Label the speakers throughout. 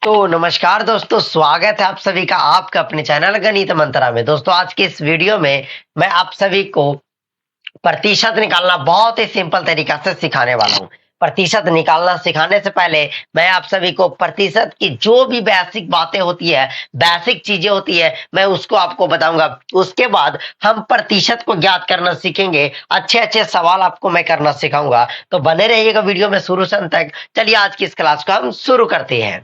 Speaker 1: तो नमस्कार दोस्तों, स्वागत है आप सभी का आपका अपने चैनल गणित मंत्रा में। दोस्तों, आज के इस वीडियो में मैं आप सभी को प्रतिशत निकालना बहुत ही सिंपल तरीका से सिखाने वाला हूँ। प्रतिशत निकालना सिखाने से पहले मैं आप सभी को प्रतिशत की जो भी बेसिक बातें होती है, बेसिक चीजें होती है, मैं उसको आपको बताऊंगा। उसके बाद हम प्रतिशत को ज्ञात करना सीखेंगे। अच्छे अच्छे सवाल आपको मैं करना सिखाऊंगा, तो बने रहिएगा वीडियो में शुरू से अंत तक। चलिए आज की इस क्लास को हम शुरू करते हैं।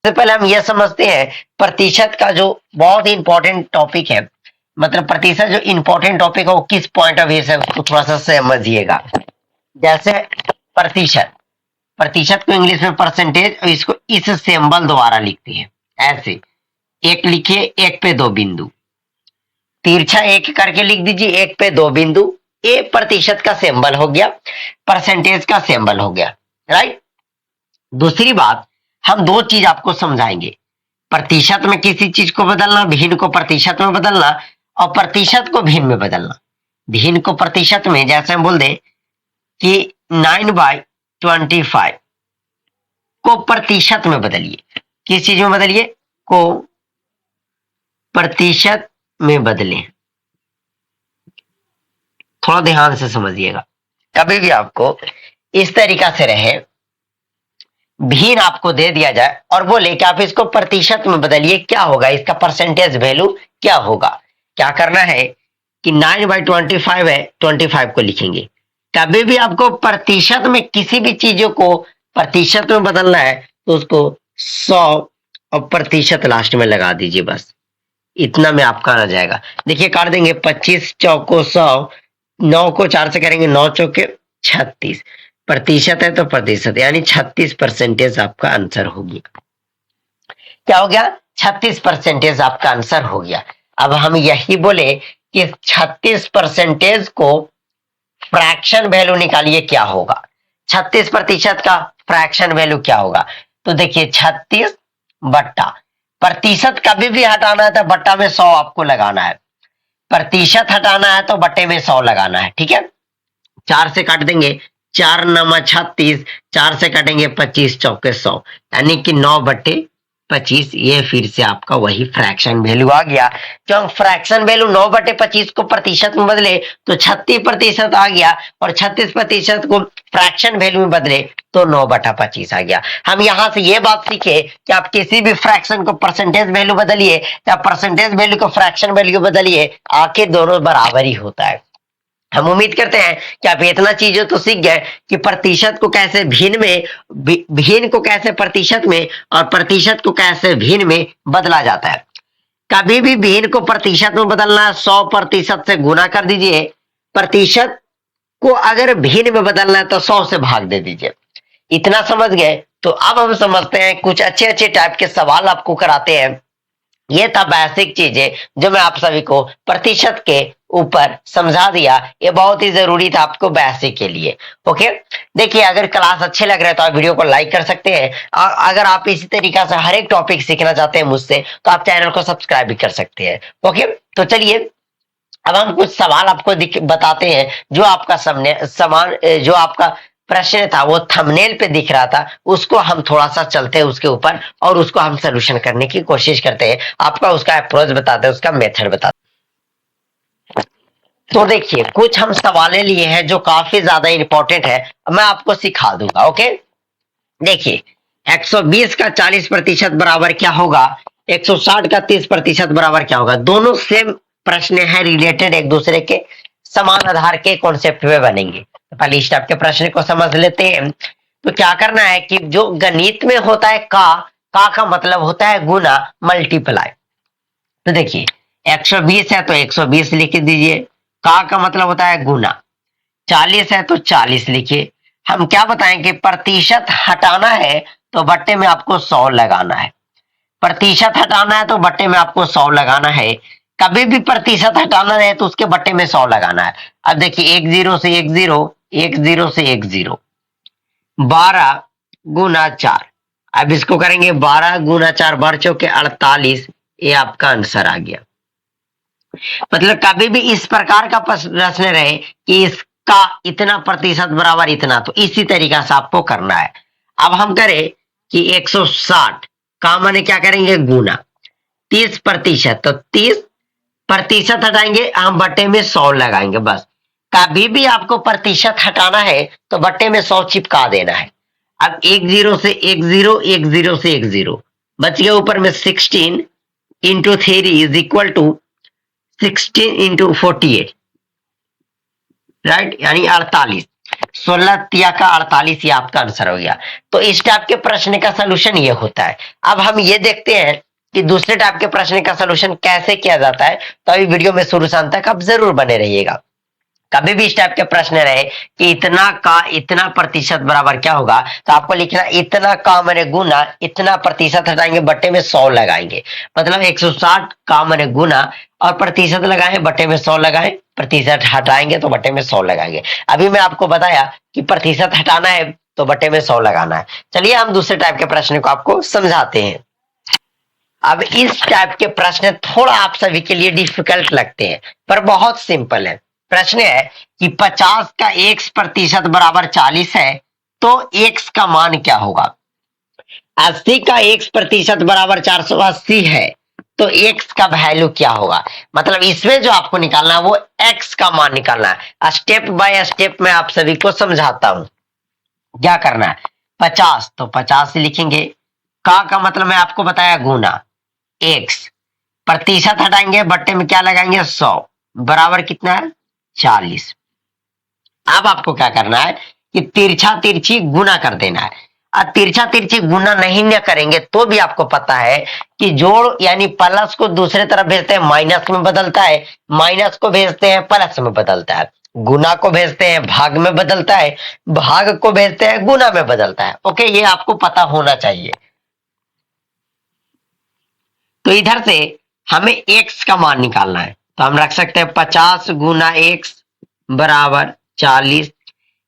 Speaker 1: सबसे पहले हम यह समझते हैं प्रतिशत का जो बहुत ही इंपॉर्टेंट टॉपिक है, मतलब प्रतिशत जो इंपॉर्टेंट टॉपिक है वो किस पॉइंट ऑफ व्यू से, उसको थोड़ा सा समझिएगा। जैसे प्रतिशत, प्रतिशत को इंग्लिश में परसेंटेज, और इसको इस सिंबल द्वारा लिखते हैं ऐसे। एक लिखिए, एक पे दो बिंदु, तिरछा एक करके लिख दीजिए, एक पे दो बिंदु। ये प्रतिशत का सिंबल हो गया, परसेंटेज का सिंबल हो गया, राइट। दूसरी बात, हम दो चीज आपको समझाएंगे। प्रतिशत में किसी चीज को बदलना, भिन्न को प्रतिशत में बदलना, और प्रतिशत को भिन्न में बदलना। भिन्न को प्रतिशत में जैसे हम बोल दें कि 9/25 को प्रतिशत में बदलिए। किस चीज में बदलिए? को प्रतिशत में बदलें। थोड़ा ध्यान से समझिएगा। कभी भी आपको इस तरीका से रहे, भिन्न आपको दे दिया जाए और बोले कि आप इसको प्रतिशत में बदलिए, क्या होगा, इसका परसेंटेज वैल्यू क्या होगा। क्या करना है कि 9/25 है, 25 को लिखेंगे। कभी भी आपको प्रतिशत में किसी भी चीजों को प्रतिशत में बदलना है तो उसको 100 और प्रतिशत लास्ट में लगा दीजिए, बस इतना में आपका आ जाएगा। देखिए काट देंगे, 25 चौको 100, 9 को 4 से करेंगे, 9 चौके 36, प्रतिशत है तो प्रतिशत, यानी 36% आपका आंसर हो गया। क्या हो गया? 36% आपका आंसर हो गया। अब हम यही बोले कि 36% को फ्रैक्शन वैल्यू निकालिए, क्या होगा। 36% का फ्रैक्शन वैल्यू क्या होगा? तो देखिए 36 बट्टा, प्रतिशत कभी भी हटाना है तो बट्टा में 100 आपको लगाना है, प्रतिशत हटाना है तो बट्टे में 100 लगाना है, ठीक है। 4 से काट देंगे, 4 नमा 36, 4 से काटेंगे 25 चौके 100, यानी कि 9/25। ये फिर से आपका वही फ्रैक्शन वैल्यू आ गया। जब हम फ्रैक्शन वैल्यू 9/25 को प्रतिशत में बदले तो 36% आ गया, और 36% को फ्रैक्शन वैल्यू में बदले तो 9/25 आ गया। हम यहां से ये बात सीखे कि आप किसी भी फ्रैक्शन को परसेंटेज वैल्यू बदलिए या परसेंटेज वैल्यू को फ्रैक्शन वैल्यू बदलिए, आखिर दोनों बराबर ही होता है। हम उम्मीद करते हैं कि आप इतना चीजें तो सीख गए कि प्रतिशत को कैसे भिन्न में, भिन्न को कैसे प्रतिशत में, और प्रतिशत को कैसे भिन्न में बदला जाता है। कभी भी भिन्न को प्रतिशत में बदलना, 100% से गुना कर दीजिए। प्रतिशत को अगर भिन्न में बदलना है तो 100 से भाग दे दीजिए। इतना समझ गए? तो अब हम समझते हैं, कुछ अच्छे अच्छे टाइप के सवाल आपको कराते हैं। ये था बेसिक चीजें जो मैं आप सभी को प्रतिशत के ऊपर समझा दिया। ये बहुत ही जरूरी था आपको बेसिक के लिए। ओके, देखिए अगर क्लास अच्छे लग रहे हैं तो आप वीडियो को लाइक कर सकते हैं, और अगर आप इसी तरीका से हर एक टॉपिक सीखना चाहते हैं मुझसे तो आप चैनल को सब्सक्राइब भी कर सकते हैं। ओके, तो चलिए अब हम कुछ सवाल आपको बताते हैं। जो आपका जो आपका प्रश्न था वो थंबनेल पे दिख रहा था, उसको हम थोड़ा सा चलते हैं उसके ऊपर और उसको हम सोल्यूशन करने की कोशिश करते हैं। आपका उसका अप्रोच बताते हैं, उसका मेथड बताते हैं। तो देखिए कुछ हम सवालें लिए हैं जो काफी ज्यादा इंपॉर्टेंट है, मैं आपको सिखा दूंगा। ओके, देखिए 120 का 40% बराबर क्या होगा, 160 का 30% बराबर क्या होगा। दोनों सेम प्रश्न है, रिलेटेड, एक दूसरे के समान आधार के कॉन्सेप्ट में बनेंगे। तो पहले इस टाइप के प्रश्न को समझ लेते हैं। तो क्या करना है कि जो गणित में होता है का मतलब होता है गुना, मल्टीप्लाई। तो देखिए 120 है तो 120 लिख दीजिए, का मतलब होता है गुना। 40 है तो 40 लिखिए। हम क्या बताएं कि प्रतिशत हटाना है तो बट्टे में आपको 100 लगाना है, प्रतिशत हटाना है तो बट्टे में आपको 100 लगाना है। कभी भी प्रतिशत हटाना है तो उसके बट्टे में 100 लगाना है। अब देखिए 1 0 से 1 0, 1 0 से 1 0, 12 गुना 4। अब इसको करेंगे 12 गुना 4, 12 चौके 48। ये आपका आंसर आ गया। मतलब कभी भी इस प्रकार का प्रश्न रहे कि इसका इतना प्रतिशत बराबर इतना, तो इसी तरीका से आपको करना है। अब हम करें कि 160 का माने क्या करेंगे गुना 30%, तो 30% हटाएंगे हम बट्टे में 100 लगाएंगे बस। कभी भी आपको प्रतिशत हटाना है तो बट्टे में 100 चिपका देना है। अब एक जीरो से एक जीरो, एक जीरो से एक जीरो, बच गया ऊपर में 16 into 3 is equal to 16 into 48, right, यानी 48। 16 तिया का 48 ये आपका आंसर हो गया। तो इस टाइप के प्रश्न का सोल्यूशन ये होता है। अब हम ये देखते हैं कि दूसरे टाइप के प्रश्न का सोल्यूशन कैसे किया जाता है। तो अभी वीडियो में शुरू से अंत तक आप जरूर बने रहिएगा। कभी भी इस टाइप के प्रश्न रहे कि इतना का इतना प्रतिशत बराबर क्या होगा, तो आपको लिखना इतना का मैंने गुना इतना प्रतिशत हटाएंगे बट्टे में 100 लगाएंगे, मतलब 160 का मैंने गुना और प्रतिशत लगाए बट्टे में 100 लगाए, प्रतिशत हटाएंगे तो बट्टे में 100 लगाएंगे। अभी मैं आपको बताया कि प्रतिशत हटाना है तो बट्टे में 100 लगाना है। चलिए हम दूसरे टाइप के प्रश्न को आपको समझाते हैं। अब इस टाइप के प्रश्न थोड़ा आप सभी के लिए डिफिकल्ट लगते हैं पर बहुत सिंपल है। प्रश्न है कि 50 का x% बराबर 40 है तो x का मान क्या होगा। 80 का x% बराबर 480 है तो x का वैल्यू क्या होगा। मतलब इसमें जो आपको निकालना है वो x का मान निकालना है। स्टेप बाय स्टेप में आप सभी को समझाता हूं क्या करना है। 50 तो 50 लिखेंगे, का मतलब मैं आपको बताया गुना, x प्रतिशत हटाएंगे बट्टे में क्या लगाएंगे 100 बराबर कितना है 40। अब आपको क्या करना है कि तिरछा तिरछी गुना कर देना है। अब तिरछा तिरछी गुना नहीं न करेंगे तो भी आपको पता है कि जोड़ यानी प्लस को दूसरे तरफ भेजते हैं माइनस में बदलता है, माइनस को भेजते हैं प्लस में बदलता है, गुना को भेजते हैं भाग में बदलता है, भाग को भेजते हैं गुना में बदलता है। ओके, ये आपको पता होना चाहिए। तो इधर से हमें x का मान निकालना है तो हम रख सकते हैं 50 गुना x बराबर 40।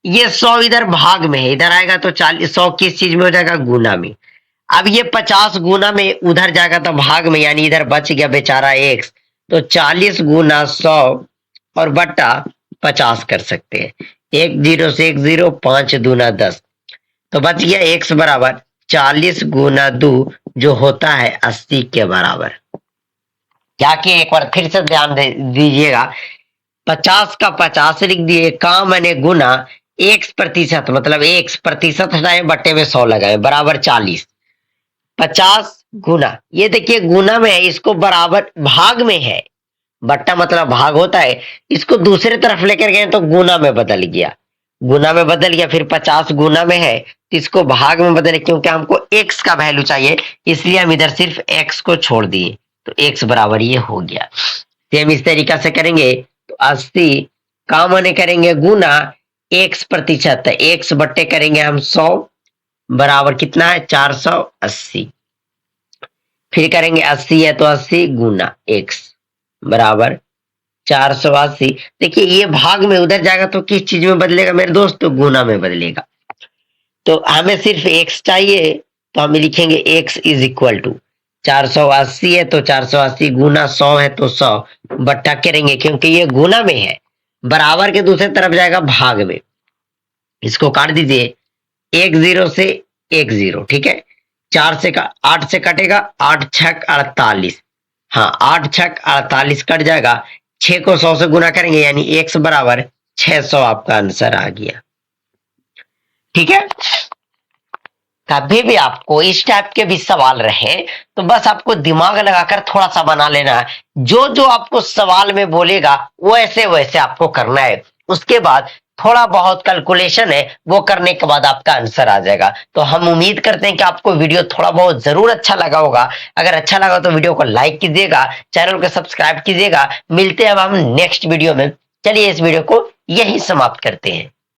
Speaker 1: ये 100 इधर भाग में है, इधर आएगा तो 40, 100 किस चीज में हो जाएगा गुना में। अब ये 50 गुना में उधर जाएगा तो भाग में, यानी इधर बच गया बेचारा x, तो 40 गुना 100 और बट्टा 50 कर सकते हैं। एक जीरो से एक जीरो, 5 दूना 10, तो बच गया x बराबर 40 गुना 2 जो होता है 80 के बराबर। क्या कि एक बार फिर से ध्यान दीजिएगा, 50 का 50 लिख दिए, का मैंने गुना x% मतलब x% हटाए बट्टे में 100 लगाए बराबर 40। 50 गुना, ये देखिए गुना में है, इसको बराबर भाग में है, बट्टा मतलब भाग होता है, इसको दूसरे तरफ लेकर गए तो गुना में बदल गया, गुना में बदल गया। फिर 50 गुना में है तो इसको भाग में बदले, क्योंकि हमको x का वैल्यू चाहिए इसलिए हम इधर सिर्फ x को छोड़ दिए, तो x बराबर ये हो गया। सेम इस तरीका से करेंगे तो 80 का माने करेंगे गुना x%, x बट्टे करेंगे हम 100 बराबर कितना है 480। फिर करेंगे 80 है तो 80 गुना x बराबर 480। देखिए ये भाग में उधर जाएगा तो किस चीज में बदलेगा मेरे दोस्त, तो गुना में बदलेगा। तो हमें सिर्फ x चाहिए तो हम लिखेंगे x इज इक्वल टू 480 है तो 480 गुना 100 है तो 100 बट्टा करेंगे, क्योंकि ये गुना में है, बराबर के दूसरे तरफ जाएगा भाग में, इसको काट दीजिए, एक जीरो से एक जीरो, ठीक है, 8 से कटेगा, 8 छक 48, हाँ 8 छक 48 कट जाएगा, 6 को 100 से गुना करेंगे यानी x बराबर 600 आपका आंसर आ गया। ठीक है, कभी भी आपको इस टाइप के भी सवाल रहे तो बस आपको दिमाग लगाकर थोड़ा सा बना लेना है, जो जो आपको सवाल में बोलेगा वैसे वैसे आपको करना है, उसके बाद थोड़ा बहुत कैलकुलेशन है वो करने के बाद आपका आंसर आ जाएगा। तो हम उम्मीद करते हैं कि आपको वीडियो थोड़ा बहुत जरूर अच्छा लगा होगा। अगर अच्छा लगा तो वीडियो को लाइक कीजिएगा, चैनल को सब्सक्राइब कीजिएगा। मिलते हैं अब हम नेक्स्ट वीडियो में। चलिए इस वीडियो को यही समाप्त करते हैं।